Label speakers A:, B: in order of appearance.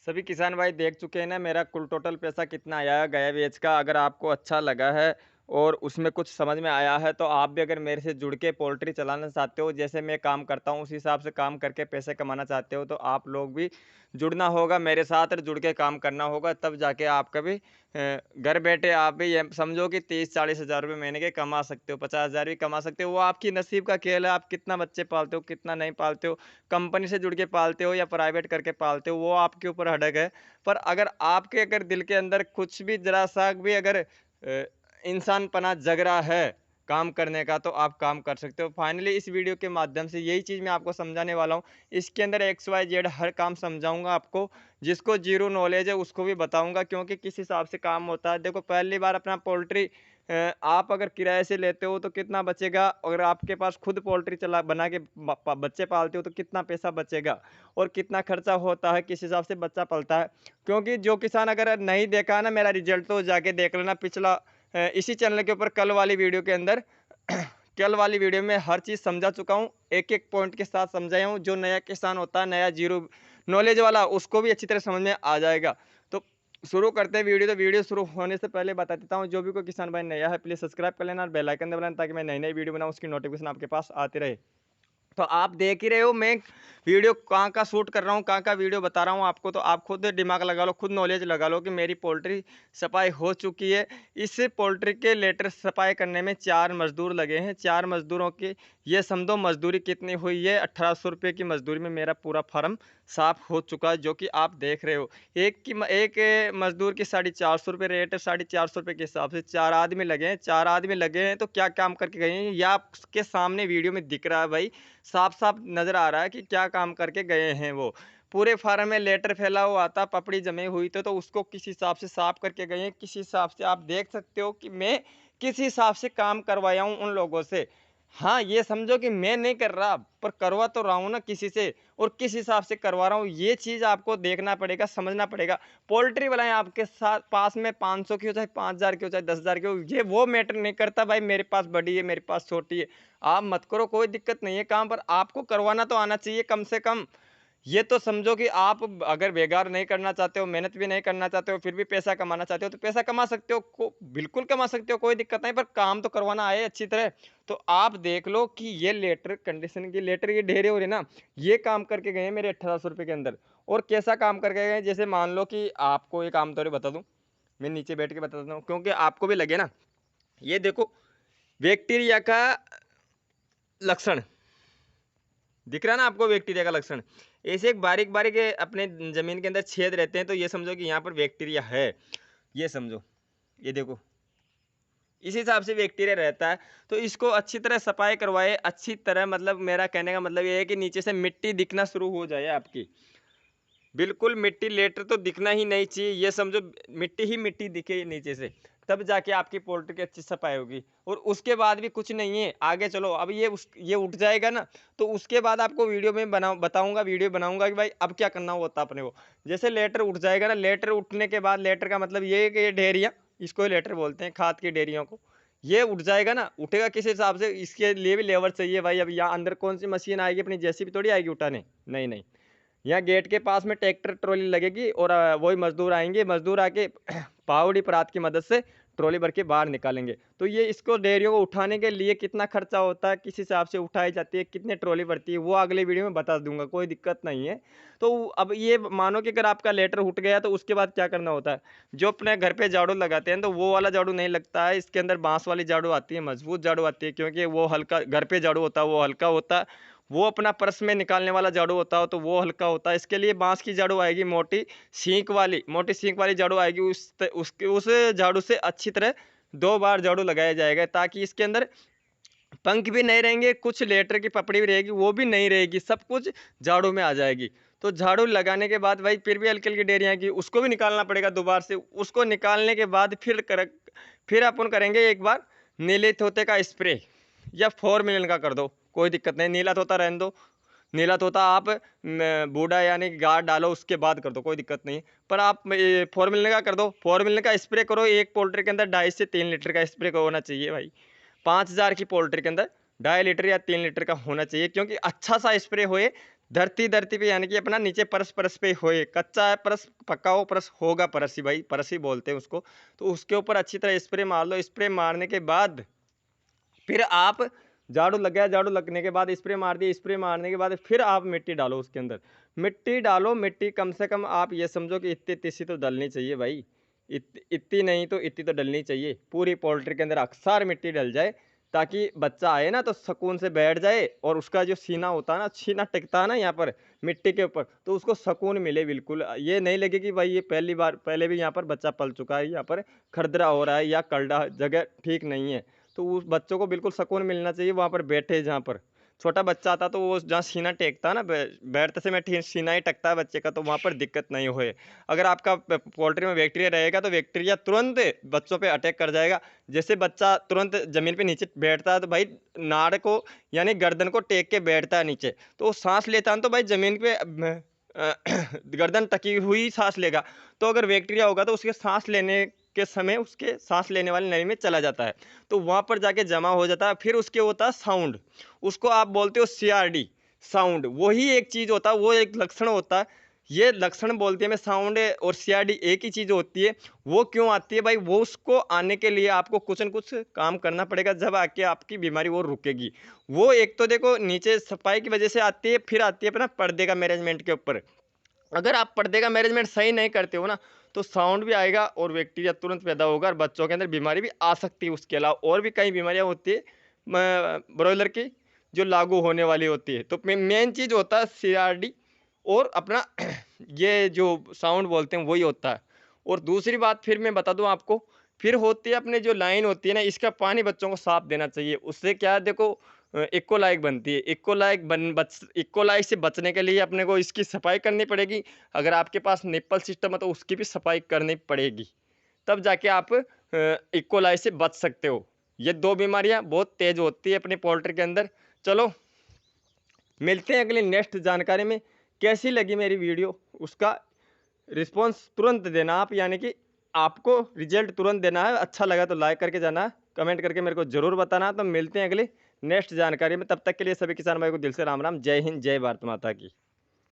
A: सभी किसान भाई देख चुके हैं ना मेरा कुल टोटल पैसा कितना आया है गया बेच का। अगर आपको अच्छा लगा है और उसमें कुछ समझ में आया है तो आप भी अगर मेरे से जुड़ के पोल्ट्री चलाना चाहते हो, जैसे मैं काम करता हूँ उस हिसाब से काम करके पैसे कमाना चाहते हो, तो आप लोग भी जुड़ना होगा मेरे साथ और जुड़ के काम करना होगा। तब जाके आपका भी घर बैठे आप भी ये समझो कि 30-40 हज़ार रुपये महीने के कमा सकते हो, 50 हज़ार भी कमा सकते हो। वो आपकी नसीब का खेल है, आप कितना बच्चे पालते हो कितना नहीं पालते हो, कंपनी से जुड़ के पालते हो या प्राइवेट करके पालते हो, वो आपके ऊपर अड़ग है। पर अगर दिल के अंदर कुछ भी ज़रा-सा भी अगर इंसानपना जग रहा है काम करने का, तो आप काम कर सकते हो। फाइनली इस वीडियो के माध्यम से यही चीज़ मैं आपको समझाने वाला हूँ। इसके अंदर एक्स, वाई, जेड हर काम समझाऊँगा आपको। जिसको ज़ीरो नॉलेज है उसको भी बताऊँगा, क्योंकि किस हिसाब से काम होता है। देखो, पहली बार अपना पोल्ट्री आप अगर किराए से लेते हो तो कितना बचेगा, अगर आपके पास खुद पोल्ट्री चला बना के बच्चे पालते हो तो कितना पैसा बचेगा और कितना खर्चा होता है, किस हिसाब से बच्चा पलता है। क्योंकि जो किसान अगर नहीं देखा है ना मेरा रिजल्ट, तो जाके देख लेना पिछला इसी चैनल के ऊपर कल वाली वीडियो के अंदर। कल वाली वीडियो में हर चीज़ समझा चुका हूँ, एक-एक पॉइंट के साथ समझाया हूँ। जो नया किसान होता है, नया ज़ीरो नॉलेज वाला, उसको भी अच्छी तरह समझ में आ जाएगा। तो शुरू करते हैं वीडियो। तो वीडियो शुरू होने से पहले बता देता हूँ, जो भी कोई किसान भाई नया है प्लीज़ सब्सक्राइब कर लेना और बेल आइकन दबा लेना, ताकि मैं नई-नई वीडियो बनाऊँ उसकी नोटिफ़िकेशन आपके पास आती रहे। तो आप देख ही रहे हो मैं वीडियो कहाँ का शूट कर रहा हूँ, कहाँ का वीडियो बता रहा हूँ आपको, तो आप खुद दिमाग लगा लो, खुद नॉलेज लगा लो कि मेरी पोल्ट्री सफाई हो चुकी है। इस पोल्ट्री के लेटर सफाई करने में 4 मज़दूर लगे हैं। 4 मज़दूरों की ये समझो मज़दूरी कितनी हुई है, 1800 रुपये की मज़दूरी में मेरा पूरा फार्म साफ़ हो चुका है, जो कि आप देख रहे हो। एक मज़दूर की 450 रुपये रेट है, 450 रुपये के हिसाब से 4 आदमी लगे हैं। 4 आदमी लगे हैं तो क्या काम करके गए हैं, ये आपके सामने वीडियो में दिख रहा है भाई। साफ-साफ नज़र आ रहा है कि क्या काम करके गए हैं वो। पूरे फार्म में लेटर फैला हुआ था, पपड़ी जमी हुई थी, तो उसको किस हिसाब से साफ करके गए हैं, किस हिसाब से आप देख सकते हो कि मैं किस हिसाब से काम करवाया हूँ उन लोगों से। हाँ, ये समझो कि मैं नहीं कर रहा, पर करवा तो रहा हूँ ना किसी से, और किस हिसाब से करवा रहा हूँ, ये चीज़ आपको देखना पड़ेगा, समझना पड़ेगा। पोल्ट्री वाला है आपके साथ पास में 500 की हो, चाहे 5000 की हो, चाहे 10,000 की हो, ये वो मैटर नहीं करता भाई मेरे पास बड़ी है, मेरे पास छोटी है। आप मत करो, कोई दिक्कत नहीं है काम, पर आपको करवाना तो आना चाहिए कम से कम। ये तो समझो कि आप अगर बेकार नहीं करना चाहते हो, मेहनत भी नहीं करना चाहते हो, फिर भी पैसा कमाना चाहते हो, तो पैसा कमा सकते हो, बिल्कुल कमा सकते हो, कोई दिक्कत नहीं, पर काम तो करवाना आए अच्छी तरह। तो आप देख लो कि ये लेटर कंडीशन की लेटर की ढेरे हो रही ना, ये काम करके गए हैं मेरे 1800 रुपये के अंदर। और कैसा काम करके गए हैं, जैसे मान लो कि आपको एक आम तौर पे बता दूं, मैं नीचे बैठ के बता देता हूँ क्योंकि आपको भी लगे ना। ये देखो, बैक्टीरिया का लक्षण दिख रहा है ना आपको, बैक्टीरिया का लक्षण। ऐसे एक बारीक-बारीक अपने ज़मीन के अंदर छेद रहते हैं, तो ये समझो कि यहाँ पर बैक्टीरिया है, ये समझो। ये देखो, इस हिसाब से बैक्टीरिया रहता है, तो इसको अच्छी तरह सफाई करवाए, अच्छी तरह, मतलब मेरा कहने का मतलब ये है कि नीचे से मिट्टी दिखना शुरू हो जाए आपकी। बिल्कुल मिट्टी लेटर तो दिखना ही नहीं चाहिए, ये समझो मिट्टी ही मिट्टी दिखे नीचे से, तब जाके आपकी पोल्ट्री की अच्छी सफाई होगी। और उसके बाद भी कुछ नहीं है, आगे चलो, अब ये उठ जाएगा ना, तो उसके बाद आपको वीडियो में बताऊँगा, वीडियो बनाऊँगा कि भाई अब क्या करना होता है अपने को। जैसे लेटर उठ जाएगा ना, लेटर उठने के बाद, लेटर का मतलब ये है कि ये ढेरियाँ, इसको ही लेटर बोलते हैं, खाद की ढेरियों को। ये उठ जाएगा ना, उठेगा किस हिसाब से, इसके लिए भी लेबर चाहिए भाई। अब यहाँ अंदर कौन सी मशीन आएगी, अपनी जेसीबी थोड़ी आएगी उठाने, नहीं, नहीं। यहाँ गेट के पास में ट्रैक्टर ट्रॉली लगेगी और वही मज़दूर आएँगे, मज़दूर आके पावड़ी परात की मदद से ट्रॉली भर के बाहर निकालेंगे। तो ये इसको डेयरियों को उठाने के लिए कितना खर्चा होता है, किस हिसाब से उठाई जाती है, कितने ट्रॉली भरती है, वो अगले वीडियो में बता दूँगा, कोई दिक्कत नहीं है। तो अब ये मानो कि अगर आपका लेटर उठ गया तो उसके बाद क्या करना होता है? जो अपने घर पे झाड़ू लगाते हैं, तो वो वाला झाड़ू नहीं लगता है, इसके अंदर बाँस वाली झाड़ू आती है, मज़बूत झाड़ू आती है, क्योंकि वो हल्का, घर पे झाड़ू होता है वो हल्का होता है। वो अपना पर्स में निकालने वाला झाड़ू होता हो तो वो हल्का होता है। इसके लिए बाँस की झाड़ू आएगी, मोटी सींक वाली झाड़ू आएगी। उस झाड़ू से अच्छी तरह 2 बार झाड़ू लगाया जाएगा, ताकि इसके अंदर पंख भी नहीं रहेंगे, कुछ लेटर की पपड़ी भी रहेगी, वो भी नहीं रहेगी, सब कुछ झाड़ू में आ जाएगी। तो झाड़ू लगाने के बाद भाई फिर भी हल्की-हल्की डेरियाँ की, उसको भी निकालना पड़ेगा दोबारा से। उसको निकालने के बाद फिर अपन करेंगे एक बार नीले तोते का स्प्रे, या फ़ॉर्मेलिन का कर दो, कोई दिक्कत नहीं, नीला तोता रहने दो। नीला तोता आप बूढ़ा यानी गाढ़ डालो, उसके बाद कर दो, कोई दिक्कत नहीं है। पर आप ये फ़ॉर्मेलिन का कर दो, फ़ॉर्मेलिन का स्प्रे करो, एक पोल्ट्री के अंदर 2.5 से 3 लीटर का स्प्रे का होना चाहिए भाई। 5000 की पोल्ट्री के अंदर 2.5 लीटर या 3 लीटर का होना चाहिए, क्योंकि अच्छा सा स्प्रे होए, धरती पे यानी कि अपना नीचे परस पे होए, कच्चा है परस, पका हो परस, होगा परस ही भाई, परस ही बोलते हैं उसको। तो उसके ऊपर अच्छी तरह स्प्रे मार लो, स्प्रे मारने के बाद फिर आप झाड़ू लग गया, झाड़ू लगने के बाद स्प्रे मार दिया, स्प्रे मारने के बाद फिर आप मिट्टी डालो उसके अंदर। मिट्टी डालो, मिट्टी कम से कम आप ये समझो कि इतनी-इतनी सी तो डलनी चाहिए भाई। इतनी नहीं तो इतनी तो डलनी चाहिए। पूरी पोल्ट्री के अंदर अक्सर मिट्टी डल जाए, ताकि बच्चा आए ना तो सुकून से बैठ जाए और उसका जो सीना होता है ना, सीना टिकता है ना यहाँ पर मिट्टी के ऊपर, तो उसको सुकून मिले बिल्कुल। ये नहीं लगे कि भाई ये पहली बार, पहले भी यहाँ पर बच्चा पल चुका है, यहाँ पर खरदरा हो रहा है या करड़ा जगह ठीक नहीं है। तो उस बच्चों को बिल्कुल सुकून मिलना चाहिए वहाँ पर बैठे जहाँ पर। छोटा बच्चा आता तो वो जहाँ सीना टेकता है ना, बैठते समय सीना ही टकता है बच्चे का, तो वहाँ पर दिक्कत नहीं होए। अगर आपका पोल्ट्री में बैक्टीरिया रहेगा तो बैक्टीरिया तुरंत बच्चों पे अटैक कर जाएगा। जैसे बच्चा तुरंत ज़मीन पे नीचे बैठता है तो भाई नाड़ को यानी गर्दन को टेक के बैठता है नीचे, तो वो साँस लेता है ना तो भाई ज़मीन पे गर्दन टकी हुई साँस लेगा। तो अगर बैक्टीरिया होगा तो उसके साँस लेने के समय उसके साँस लेने वाली नली में चला जाता है। तो वहाँ पर जाके जमा हो जाता है, फिर उसके होता है साउंड, उसको आप बोलते हो सीआरडी साउंड, वही एक चीज़ होता है, वो एक लक्षण होता है। ये लक्षण बोलते हैं, मैं साउंड और सीआरडी एक ही चीज़ होती है। वो क्यों आती है भाई? वो उसको आने के लिए आपको कुछ न कुछ काम करना पड़ेगा, जब आके आपकी बीमारी वो रुकेगी। वो एक तो देखो नीचे सफाई की वजह से आती है, फिर आती है अपना पर्दे का मैनेजमेंट के ऊपर। अगर आप पर्दे का मैनेजमेंट सही नहीं करते हो ना, तो साउंड भी आएगा और बैक्टीरिया तुरंत पैदा होगा और बच्चों के अंदर बीमारी भी आ सकती है। उसके अलावा और भी कई बीमारियाँ होती है ब्रॉयलर की, जो लागू होने वाली होती है। तो मेन चीज़ होता है सीआरडी और अपना ये जो साउंड बोलते हैं वही होता है। और दूसरी बात फिर मैं बता दूँ आपको, फिर होती है अपने जो लाइन होती है ना, इसका पानी बच्चों को साफ देना चाहिए। उससे क्या है देखो, इकोलाई बनती है। इकोलाई से बचने के लिए अपने को इसकी सफाई करनी पड़ेगी। अगर आपके पास निप्पल सिस्टम है तो उसकी भी सफाई करनी पड़ेगी। तब जाके आप इकोलाई से बच सकते हो। ये 2 बीमारियाँ बहुत तेज़ होती है अपने पोल्ट्री के अंदर। चलो, मिलते हैं अगली नेक्स्ट जानकारी में। कैसी लगी मेरी वीडियो, उसका रिस्पॉन्स तुरंत देना आप, यानी कि आपको रिजल्ट तुरंत देना है। अच्छा लगा तो लाइक करके जाना है, कमेंट करके मेरे को ज़रूर बताना। तो मिलते हैं अगली नेक्स्ट जानकारी में, तब तक के लिए सभी किसान भाई को दिल से राम राम। जय हिंद, जय भारत माता की।